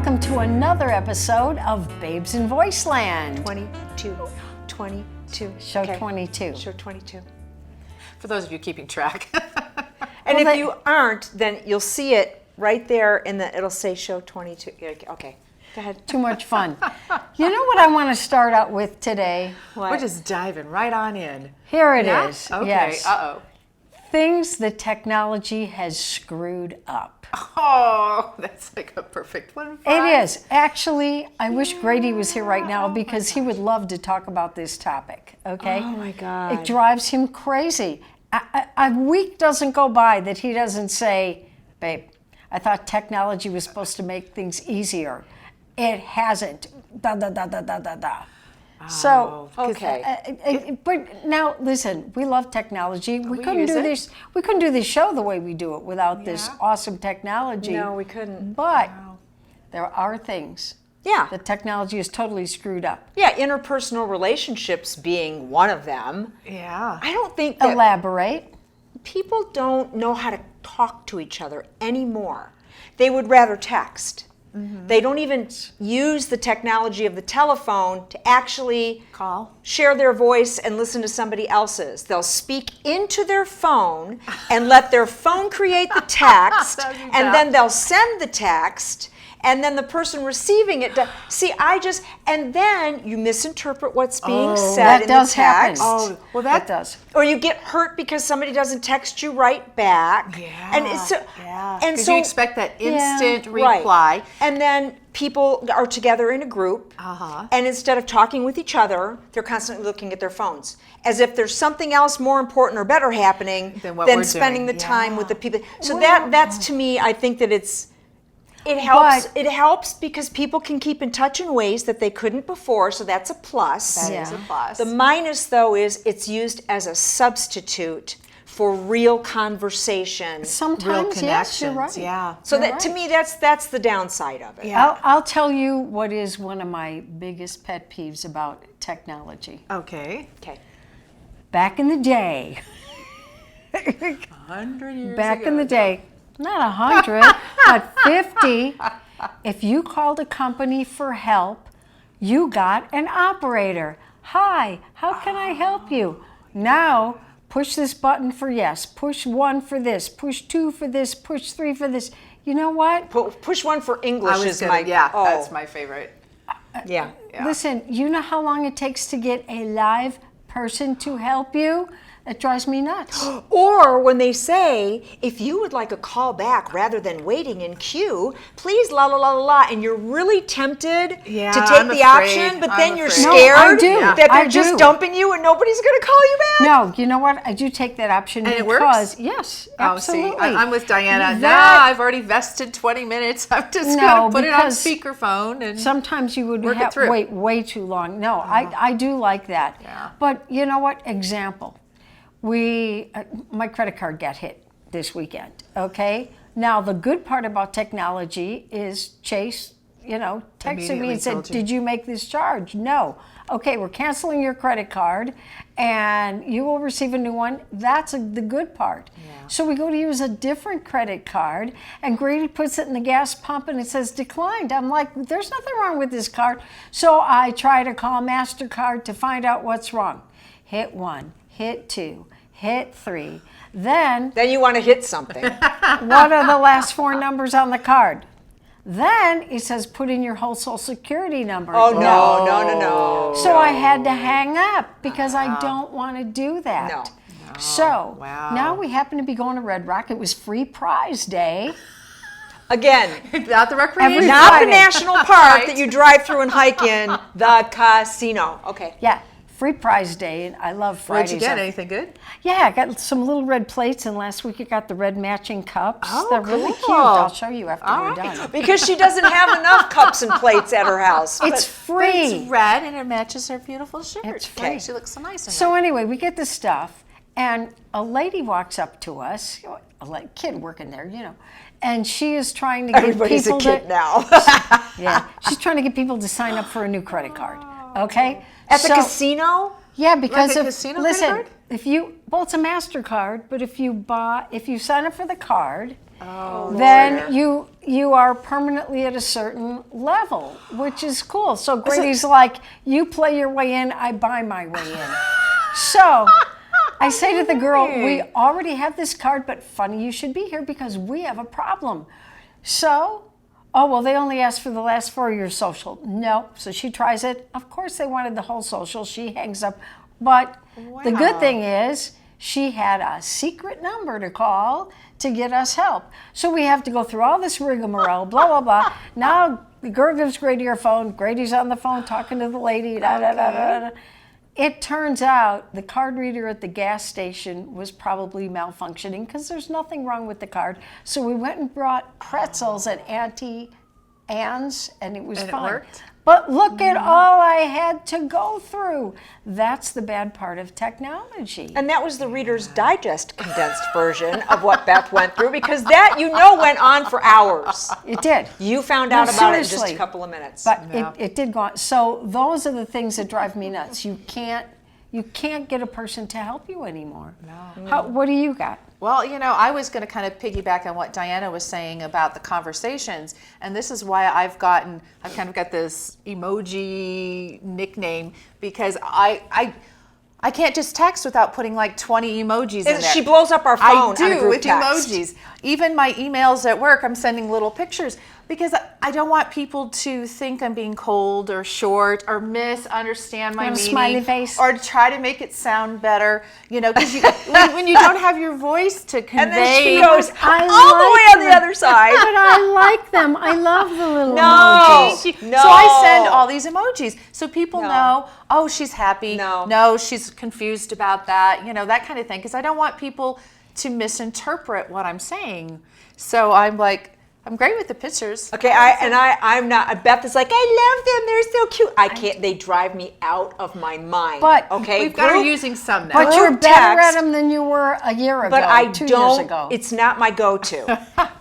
welcome to another episode of Babes in Voiceland. 22. Show Okay. 22. Show 22. For those of you keeping track. And Well, if you aren't, then you'll see it right there it'll say show 22. Okay, go ahead. Too much fun. You know what I want to start out with today? What? We're just diving right on in. Here it is. Okay. Yes. Uh-oh. Things that technology has screwed up. Oh, that's like a perfect one for It us. is. Actually, I wish Grady was here right now because he would love to talk about this topic, okay? Oh my God. It drives him crazy. A week doesn't go by that he doesn't say, babe, I thought technology was supposed to make things easier. It hasn't. Da, da, da, da, da, da, da. So, Okay. but now listen, we love technology. We couldn't use do it. this. We couldn't do this show the way we do it without this Yeah. awesome technology. No, we couldn't. But there are things Yeah. that technology is totally screwed up. Yeah, interpersonal relationships being one of them. Yeah. I don't think that Elaborate. people don't know how to talk to each other anymore. They would rather text. They don't even use the technology of the telephone to actually Call. share their voice and listen to somebody else's. They'll speak into their phone and let their phone create the text, That'd be and then tough. they'll send the text, and then the person receiving it and then you misinterpret what's being said that in does the text. Oh, well, That does. Or you get hurt because somebody doesn't text you right back. Yeah. And it's so, Yeah. and Because so you expect that instant Right. reply. And then people are together in a group, and instead of talking with each other, they're constantly looking at their phones, as if there's something else more important or better happening Than what than we're spending doing. the time Yeah. with the people. So that's to me, I think that it helps. But- It helps because people can keep in touch in ways that they couldn't before, so that's a plus. That Yeah. is a plus. The minus, though, is it's used as a substitute for real conversation. Sometimes, yes, you're right. Yeah. So You're that to right. me, that's the downside of it. Yeah. I'll tell you what is one of my biggest pet peeves about technology. Okay. Okay. Back in the day, 100 years back ago. in the day, not 100, but 50, if you called a company for help, you got an operator. Hi, how can I help you? Now, push this button for yes, push 1 for this, push 2 for this, push 3 for this. You know what? Push one for English I was is gonna, my that's my favorite. yeah. Yeah. Listen, you know how long it takes to get a live person to help you? It drives me nuts. Or when they say, if you would like a call back rather than waiting in queue, please la la la la la, and you're really tempted Yeah, to take I'm the afraid. option, but then I'm you're afraid. No, scared I do. that they're I just do. dumping you and nobody's going to call you back. No, you know what? I do take that option And it because, works? yes, Oh, absolutely. see, I'm with Diana. That- I've already vested 20 minutes. I'm just No, going to put it on because speakerphone. And Sometimes you would Work it through. wait way too long. No, I do like that. Yeah. But you know what? Example. My credit card got hit this weekend, okay? Now, the good part about technology is Chase, texted me Immediately and said, told you. did you make this charge? No. Okay, we're canceling your credit card and you will receive a new one. That's the good part. Yeah. So we go to use a different credit card and Grady puts it in the gas pump and it says declined. I'm like, there's nothing wrong with this card. So I try to call MasterCard to find out what's wrong. Hit 1, hit 2, hit 3. Then Then you want to hit something. what are the last 4 numbers on the card? Then it says put in your whole social security number. Oh, no. So I had to hang up because I don't want to do that. No. So Wow. now we happen to be going to Red Rock. It was free prize day. Again, not the recreation. not Friday. the national park that you drive through and hike in, the casino. Okay. Yeah, free prize day, and I love Fridays. What'd you get? off. Anything good? Yeah, I got some little red plates, and last week I got the red matching cups. Oh, They're really cute. cool. I'll show you after All we're right. done. Because she doesn't have enough cups and plates at her house. It's free. It's red and it matches her beautiful shirt. It's Okay. free. She looks so nice in So anyway, we get the stuff, and a lady walks up to us, a kid working there, and she is trying to get Everybody's people a kid to, now. yeah, she's trying to get people to sign up for a new credit card. Okay, At the So- casino? Yeah, because Like a if casino credit listen, card? it's a MasterCard, but if you sign up for the card, Oh, then you are permanently at a certain level, which is cool. So Grady's like, you play your way in, I buy my way in. So I say to the girl, we already have this card, but funny you should be here because we have a problem. So, oh, well, they only asked for the last 4 of your social. No. So she tries it. Of course, they wanted the whole social. She hangs up. But the good thing is she had a secret number to call to get us help. So we have to go through all this rigmarole, blah, blah, blah. Now the girl gives Grady her phone. Grady's on the phone talking to the lady. Da, da, da, da, da. It turns out the card reader at the gas station was probably malfunctioning because there's nothing wrong with the card. So we went and brought pretzels at Auntie Anne's, and it was And it fine. worked? But look at all I had to go through. That's the bad part of technology. And that was the Reader's Digest condensed version of what Beth went through, because that, went on for hours. It did. You found out about it in just a seriously. couple of minutes. But it did go on. So those are the things that drive me nuts. You can't get a person to help you anymore. No. What do you got? Well, I was going to kind of piggyback on what Diana was saying about the conversations, and this is why I've kind of got this emoji nickname, because I can't just text without putting like 20 emojis in there. She blows up our phone I do on a group with text. emojis. Even my emails at work, I'm sending little pictures because I don't want people to think I'm being cold or short or misunderstand my Want a meaning, smiley face? or try to make it sound better. Because when you don't have your voice to convey, And then she goes I all the way like on the other side. But I like them. I love the little No. emojis. No. So I send all these emojis so people No. know, oh, she's happy. No. She's confused about that. That kind of thing. Because I don't want people to misinterpret what I'm saying. So I'm like, I'm great with the pictures. Okay, I'm not. Beth is like, I love them. They're so cute. I can't. They drive me out of my mind. But okay, We've got her using some now. But you're Group better text. at them than you were a year ago, But I 2 don't. years ago. It's not my go-to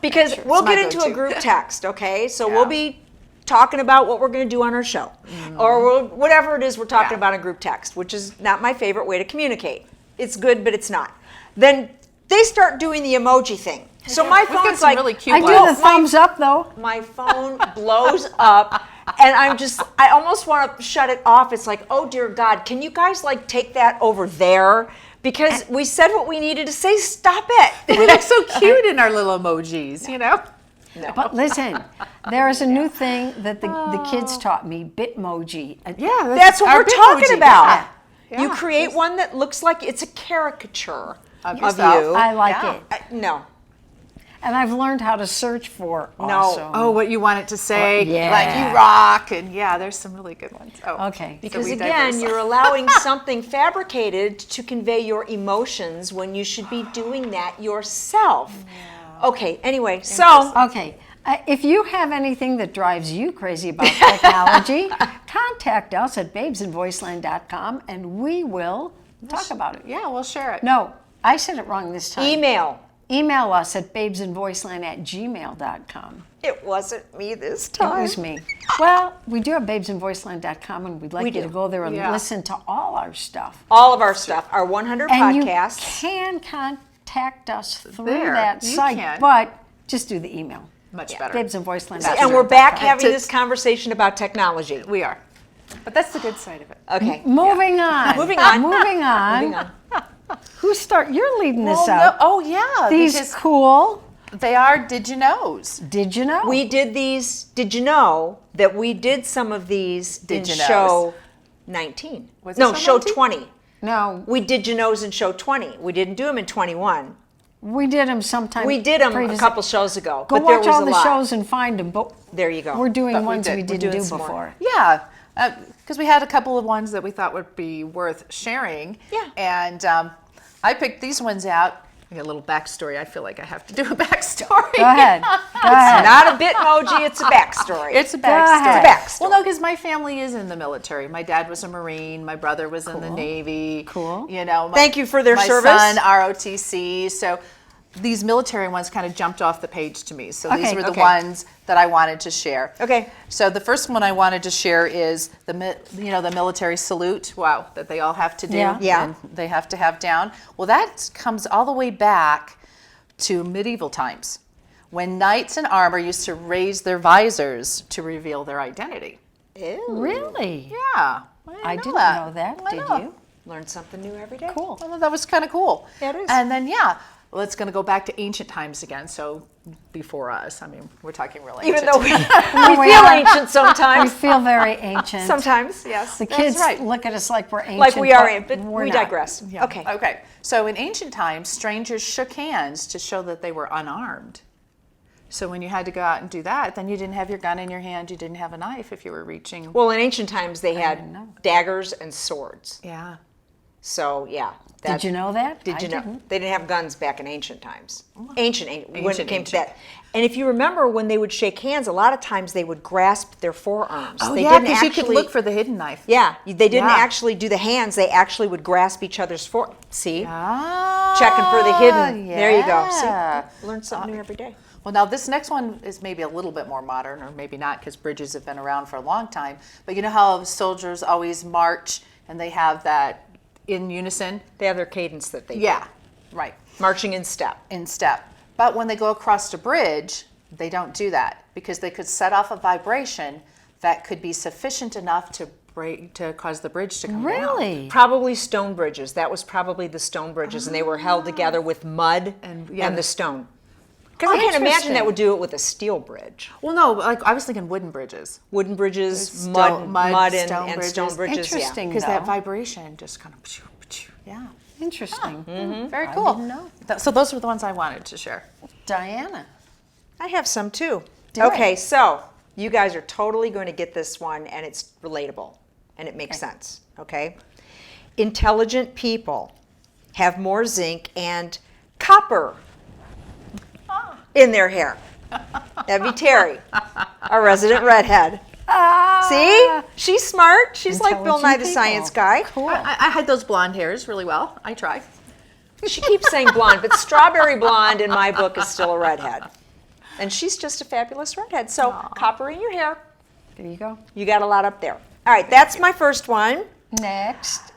because we'll my get into a go-to. group text. Okay, so we'll be talking about what we're going to do on our show, or whatever it is we're talking about in group text, which is not my favorite way to communicate. It's good, but it's not. Then they start doing the emoji thing. So my We've got phone's some like, really cute I do ones. the thumbs up though. my phone blows up, and I almost want to shut it off. It's like, oh dear God, can you guys like take that over there? Because we said what we needed to say. Stop it. We look so cute in our little emojis, But listen, there is a new thing that the kids taught me, Bitmoji. Yeah, That's what our we're talking Bitmoji. about. Yeah. You create one that looks like it's a caricature Of of yourself. you. I like Yeah. it. No. And I've learned how to search for No. awesome. Oh, what you want it to say, yeah. like you rock, and there's some really good ones. Oh, Okay. Because we again, diversify. you're allowing something fabricated to convey your emotions when you should be doing that yourself. Okay, anyway, so Okay. If you have anything that drives you crazy about technology, contact us at babesinvoiceland.com and we will talk about it. Yeah, we'll share it. No, I said it wrong this time. email. us at babesinvoiceland@gmail.com. It wasn't me this It time. was me. Well, we do have babesinvoiceland.com and we'd like We you do. to go there and Yeah. listen to all our stuff. All of our stuff, our 100 And podcasts. you can contact us through There, that you site, can. but just do the email. Much better. babesinvoiceland.com. And we're back Yeah. having this conversation about technology. We are. But that's the good side of it. Okay. Moving on. Moving on. Moving on. Moving on. You're leading this Well, out. oh, yeah. These because cool. they are Did You Knows. Did you know? We did these. Did you know that we did some of these Did in you knows? show 19? Was it No, show show 19? 20. No, We did you knows in show 20. We didn't do them in 21. we did them sometime. We did them a previously. couple shows ago. Go but there watch was all a the lot. shows and find them. But There you go. we're doing But we ones did. we We're didn't doing do some more. before. Yeah. Because we had a couple of ones that we thought would be worth sharing. Yeah. And I picked these ones out. I got a little backstory. I feel like I have to do a backstory. Go ahead. Go ahead. Not a Bitmoji, it's a backstory. It's a Go backstory. ahead. It's a backstory. Well, no, because my family is in the military. My dad was a Marine. My brother was in the Navy. Cool. You know. Thank you for their my service. son, ROTC. So these military ones kind of jumped off the page to me. So these Okay. were the Okay. ones that I wanted to share. Okay. So the first one I wanted to share is the military salute. Wow, that they all have to do. Yeah. And they have to have down. Well, that comes all the way back to medieval times, when knights in armor used to raise their visors to reveal their identity. Ew. Really? Yeah. I didn't know that. I Did know. you? Learn something new every day. Cool. Well, that was kind of cool. Yeah, it is. And then, well, it's going to go back to ancient times again. So before us, I mean, we're talking really Even ancient. though we we feel are. ancient We sometimes. feel very ancient. Sometimes, yes. The kids right. look at us like we're ancient. Like we are, but but we're we not. digress. Yeah. Okay. Okay. So in ancient times, strangers shook hands to show that they were unarmed. So when you had to go out and do that, then you didn't have your gun in your hand. You didn't have a knife if you were reaching. Well, in ancient times, they didn't had know. daggers and swords. Yeah. So, yeah. Did you know that? Did I you know? didn't. They didn't have guns back in ancient times. Ancient when it Ancient, came to that. And if you remember, when they would shake hands, a lot of times they would grasp their forearms. Oh, they yeah, didn't because you could actually- look for the hidden knife. Yeah, they didn't Yeah. actually do the hands. They actually would grasp each other's See? Ah, Checking for the hidden. Yeah. There you go. See? Learn something new every day. Well, now this next one is maybe a little bit more modern, or maybe not, because bridges have been around for a long time. But you know how soldiers always march and they have that in unison? They have their cadence that they do. Yeah, right, Marching in step. in step. But when they go across a bridge, they don't do that, because they could set off a vibration that could be sufficient enough to cause the bridge to come down. Really? Probably stone bridges. That was probably the stone bridges, and they were held together with mud And- and, yeah. the stone. Because I can't imagine interesting. that would do it with a steel bridge. Well, no, like I was thinking wooden bridges. Wooden bridges, Stone- mud, stone and stone bridges. Interesting. Because though. that vibration just kind of, yeah. Interesting. Very I cool. didn't know. So those were the ones I wanted to share. Diana. Yeah. I have some too. Do Okay, it. so you guys are totally going to get this one, and it's relatable, and it makes sense. Okay? Intelligent people have more zinc and copper in their hair. That'd be Terry, our resident redhead. See? She's smart. She's like Bill Nye the Intelligent Science people. Guy. Cool. I had those blonde hairs really well. I try. She keeps saying blonde, but strawberry blonde in my book is still a redhead. And she's just a fabulous redhead. So copper in your hair. There you go. You got a lot up there. All right, that's my first one. Next.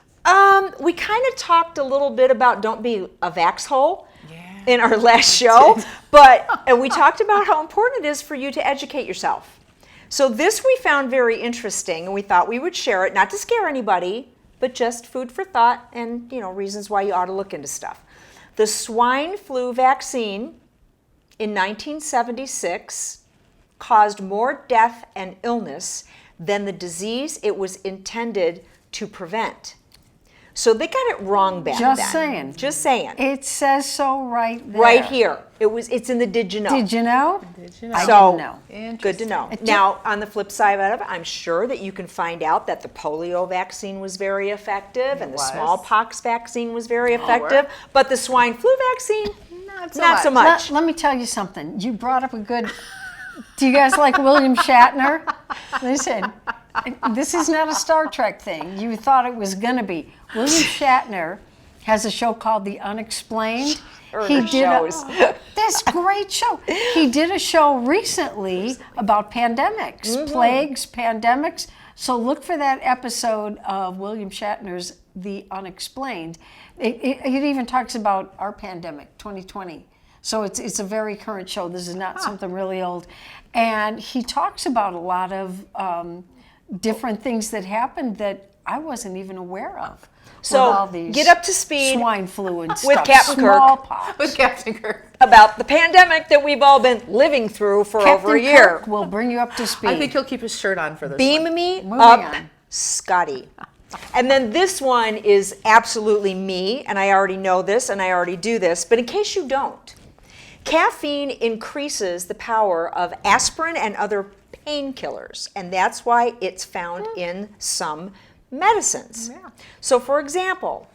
We kind of talked a little bit about don't be a vaxhole in our last show, and we talked about how important it is for you to educate yourself. So this we found very interesting, and we thought we would share it, not to scare anybody, but just food for thought and reasons why you ought to look into stuff. The swine flu vaccine in 1976 caused more death and illness than the disease it was intended to prevent. So they got it wrong back then. Just saying. Just saying. It says so right there. Right here. It's in the did you know. Did you know? I So, didn't know. good to know. Now, on the flip side of it, I'm sure that you can find out that the polio vaccine was very effective and the was. smallpox vaccine was very effective, but the swine flu vaccine, Not so much. Let me tell you something. You brought up a good. Do you guys like William Shatner? Listen, this is not a Star Trek thing. You thought it was going to be. William Shatner has a show called The Unexplained. shows. This great show. He did a show recently about pandemics, plagues, pandemics. So look for that episode of William Shatner's The Unexplained. It even talks about our pandemic, 2020. So it's a very current show. This is not something really old. And he talks about a lot of different things that happened that I wasn't even aware of. So, with all these get up to speed swine flu and with stuff. Captain Kirk. Smallpox. With Captain Kirk. About the pandemic that we've all been living through for Captain over a year. Kirk will bring you up to speed. I think he'll keep his shirt on for this Beam one. me Moving up, on. Scotty. And then this one is absolutely me, and I already know this, and I already do this, but in case you don't, caffeine increases the power of aspirin and other painkillers, and that's why it's found in some medicines. Yeah. So for example,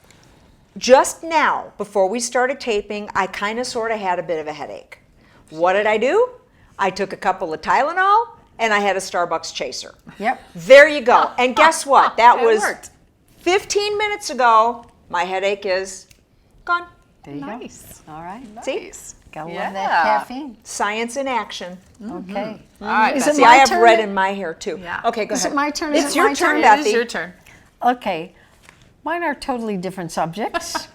just now, before we started taping, I kind of sort of had a bit of a headache. What did I do? I took a couple of Tylenol, and I had a Starbucks chaser. Yep. There you go. And guess what? That It was worked. 15 minutes ago. My headache is gone. There you Nice. go. All right. See? Gotta Yeah. love that caffeine. Science in action. Okay. All right, Is Betsy. it See, my I have turn red to- in my hair too. Yeah. Okay, go Is ahead. it my turn? Is It's it your my turn, turn? Betsy. It is your turn. Okay. Mine are totally different subjects.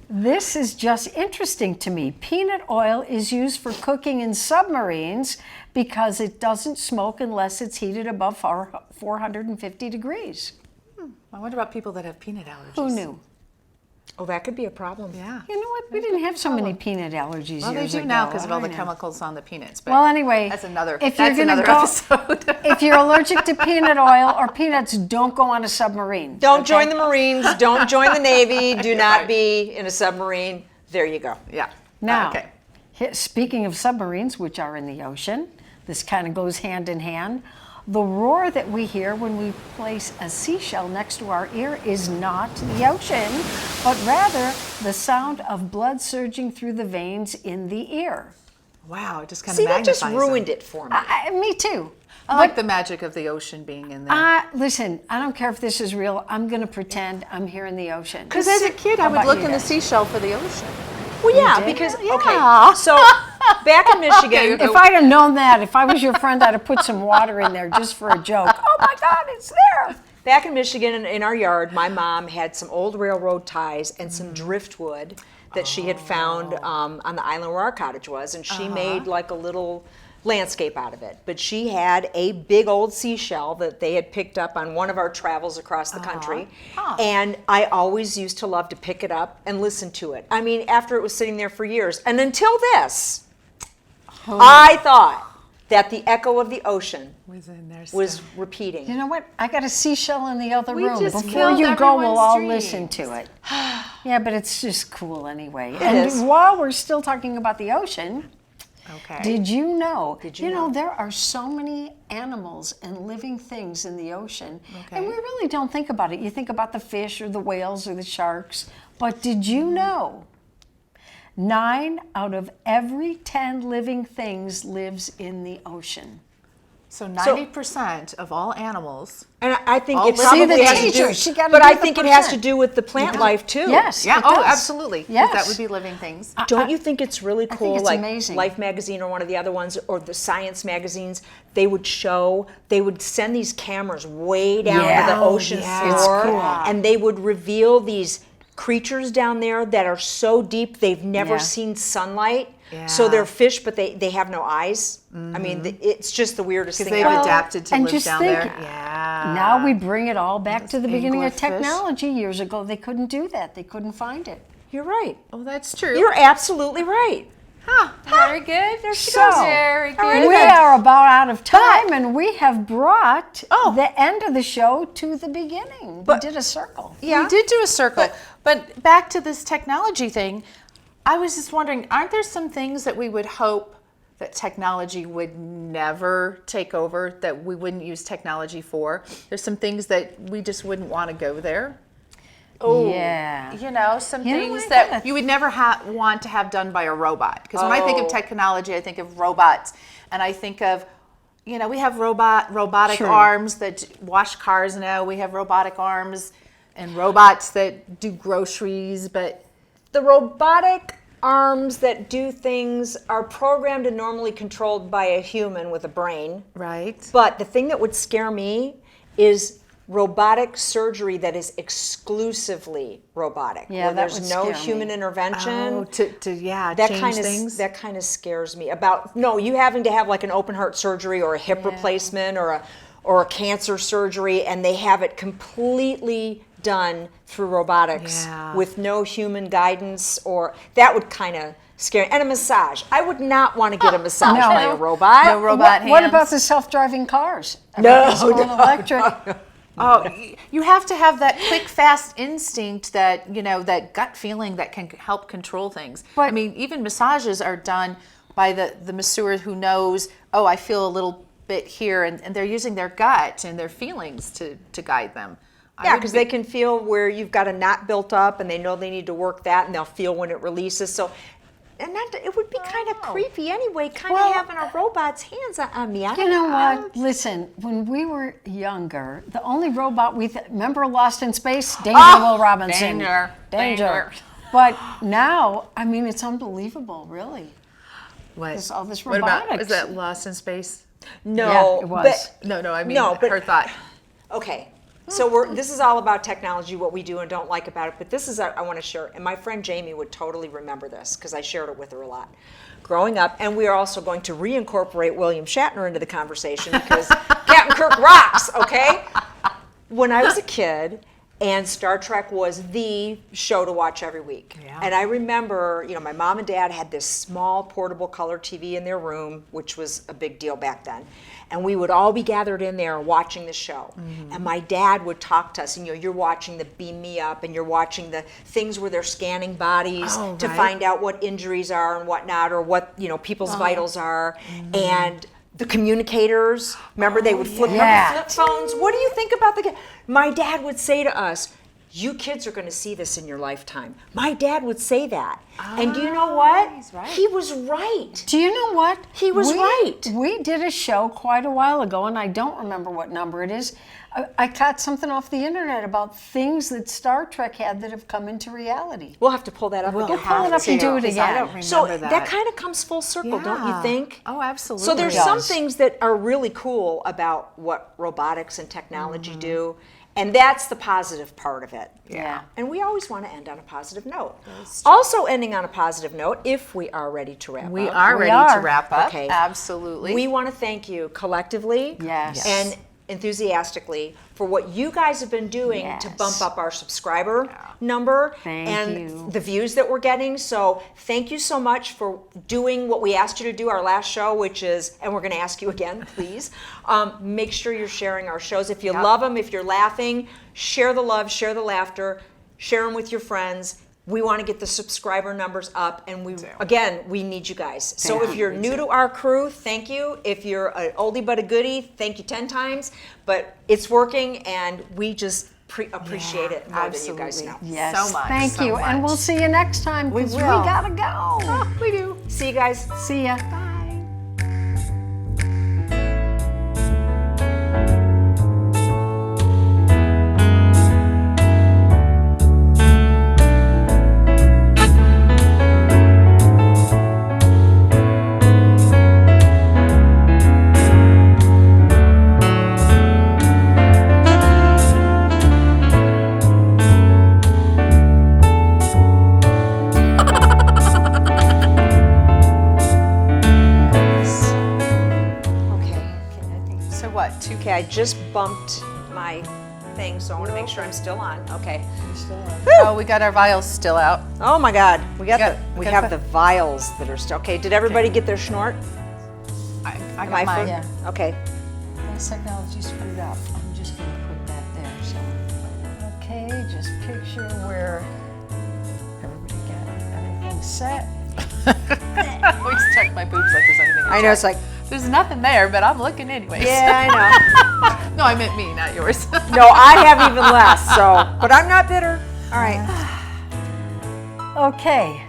This is just interesting to me. Peanut oil is used for cooking in submarines because it doesn't smoke unless it's heated above 450 degrees. I wonder about people that have peanut allergies. Who knew? Oh, that could be a problem. Yeah. You know what? We didn't have so many peanut allergies Well, they years do ago. now because of all the I know. chemicals on the peanuts. But Well, anyway, that's another. if you're That's gonna another go- episode. If you're allergic to peanut oil or peanuts, don't go on a submarine. Don't okay? join the Marines. Don't join the Navy. Do not Right. be in a submarine. There you go. Yeah. Now, Okay. speaking of submarines, which are in the ocean, this kind of goes hand in hand. The roar that we hear when we place a seashell next to our ear is not the ocean, but rather the sound of blood surging through the veins in the ear. Wow, it just kind of See, that magnifies just ruined it for me. Me too. I like the magic of the ocean being in there. Listen, I don't care if this is real. I'm going to pretend I'm here in the ocean. Because as a kid, I How would about look you in the guys? seashell for the ocean. Well, yeah, did? because Yeah. okay. So back in Michigan, If I'd have known that, if I was your friend, I'd have put some water in there just for a joke. Oh my God, it's there. back in Michigan in our yard, my mom had some old railroad ties and some driftwood that she had found on the island where our cottage was, and she made like a little landscape out of it. But she had a big old seashell that they had picked up on one of our travels across the country, and I always used to love to pick it up and listen to it. I mean, after it was sitting there for years, and until this, I thought that the echo of the ocean Was in there. was repeating. You know what? I got a seashell in the other We room. just Before killed you go, we'll everyone's all dreams. listen to it. Yeah, but it's just cool anyway. is. And while we're still talking about the ocean, Okay. did you know? you know? There are so many animals and living things in the ocean, Okay. and we really don't think about it. You think about the fish or the whales or the sharks, but did you know 9 out of every 10 living things lives in the ocean? So 90% of all animals. And I think Oh, it see, probably the has to teacher, do, she gotta but do I the think it has to percent. do with the plant life too. Yes. Yeah. it Oh, does. absolutely. 'Cause Yes. That would be living things. Don't you think it's really think cool? it's Like amazing. Life magazine or one of the other ones, or the science magazines, they would send these cameras way down Yeah. to the ocean yeah. It's floor, cool. and they would reveal these creatures down there that are so deep they've never Yeah. seen sunlight. Yeah. So they're fish, but they have no eyes. I mean, it's just the weirdest Because thing they've ever. adapted to and live just down think, there. Yeah. Now we bring it all back to the beginning of anglerfish. technology. Years ago, they couldn't do that. They couldn't find it. You're right. Oh, that's true. You're absolutely right. Very good. There she So, goes. Very good. we are about out of time, and we have brought the end of the show to the beginning. We did a circle. Yeah. We did do a circle. But back to this technology thing, I was just wondering, aren't there some things that we would hope that technology would never take over, that we wouldn't use technology for? There's some things that we just wouldn't want to go there. Oh, yeah. You know, some You know, things I that gotta- you would never want to have done by a robot. Because when I think of Oh. technology, I think of robots, and I think of, we have robotic True. arms that wash cars now. We have robotic arms and robots that do groceries, but The robotic arms that do things are programmed and normally controlled by a human with a brain. right. But the thing that would scare me is robotic surgery that is exclusively robotic, Yeah, where that there's would no scare human me. intervention. That change things. That kind of scares me. About you having to have like an open heart surgery or a hip replacement or a cancer surgery, and they have it completely done through robotics Yeah. with no human guidance, or that would kind of scare. And a massage. I would not want to get a massage No. by a robot. No robot What about hands. the self-driving cars? No, Everything's going electric. Oh, you have to have that quick, fast instinct, that that gut feeling that can help control things. But- I mean, even massages are done by the masseur who knows. Oh, I feel a little bit here, and they're using their gut and their feelings to guide them. Yeah, because they can feel where you've got a knot built up, and they know they need to work that, and they'll feel when it releases. So, and it would be kind of creepy anyway, kind of having a robot's hands on me. You know what? Listen, when we were younger, the only robot remember Lost in Space? Danger, Will Robinson. Danger. Danger. But now, I mean, it's unbelievable, really. What? All this What about, robotics. is that Lost in Space? No, Yeah, it was. but No, I mean, No, but- her thought. okay. So this is all about technology, what we do and don't like about it. But this is I want to share, and my friend Jamie would totally remember this because I shared it with her a lot. Growing up, and we are also going to reincorporate William Shatner into the conversation because Captain Kirk rocks. Okay. When I was a kid, and Star Trek was the show to watch every week. Yeah. And I remember, my mom and dad had this small portable color TV in their room, which was a big deal back then. And we would all be gathered in there watching the show. And my dad would talk to us, and you're watching the Beam Me Up, and you're watching the things where they're scanning bodies to find out what injuries are and whatnot, or what, people's vitals are. And the communicators, remember they would flip flip phones. What do you think about my dad would say to us, you kids are going to see this in your lifetime. My dad would say that. And do you know what? He's right. He was right. Do you know what? He was right. We did a show quite a while ago, and I don't remember what number it is. I caught something off the internet about things that Star Trek had that have come into reality. We'll have to pull that up again. pull it up and do it again. I don't remember So that. that kind of comes full circle, don't you Yeah. think? Oh, absolutely. So there's It some does. things that are really cool about what robotics and technology do, and that's the positive part of it. Yeah. And we always want to end on a positive note. Also ending on a positive note, if we are ready to wrap We up. are ready to are. wrap up. Okay. Absolutely. We want to thank you collectively Yes. and enthusiastically for what you guys have been doing to Yes. bump up our subscriber number Thank and you. the views that we're getting. So thank you so much for doing what we asked you to do our last show, which is, and we're going to ask you again, please, make sure you're sharing our shows. If you love them, if you're laughing, share the love, share the laughter, share them with your friends. We want to get the subscriber numbers up, and we need you guys. So if you're new to our crew, thank you. If you're an oldie but a goodie, thank you 10 times. But it's working, and we just appreciate it more than you guys know. Yes. So much, Thank so you. And we'll much. see you next time because we will. gotta go. we do. See you guys. See ya. So what? Okay, I just bumped my thing, so I want to make sure I'm still on. Okay. Oh, we got our vials still out. Oh my God, we got- have the vials that are still. Okay, did everybody get their snort? I Am got mine. Yeah. Okay. My technology screwed up. I'm just gonna put that there. So, okay, just picture where everybody got everything set. I always check my boobs like there's anything. I know it's like, There's nothing there, but I'm looking anyways. yeah, I No, I meant me, not yours. know. No, I have even less. So, but I'm not bitter. All right. Okay,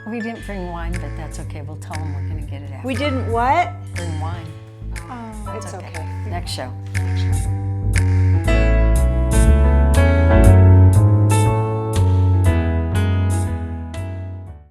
we didn't bring wine, but that's okay. We'll tell them we're gonna get it out. We didn't what? Bring wine. It's okay. Next show.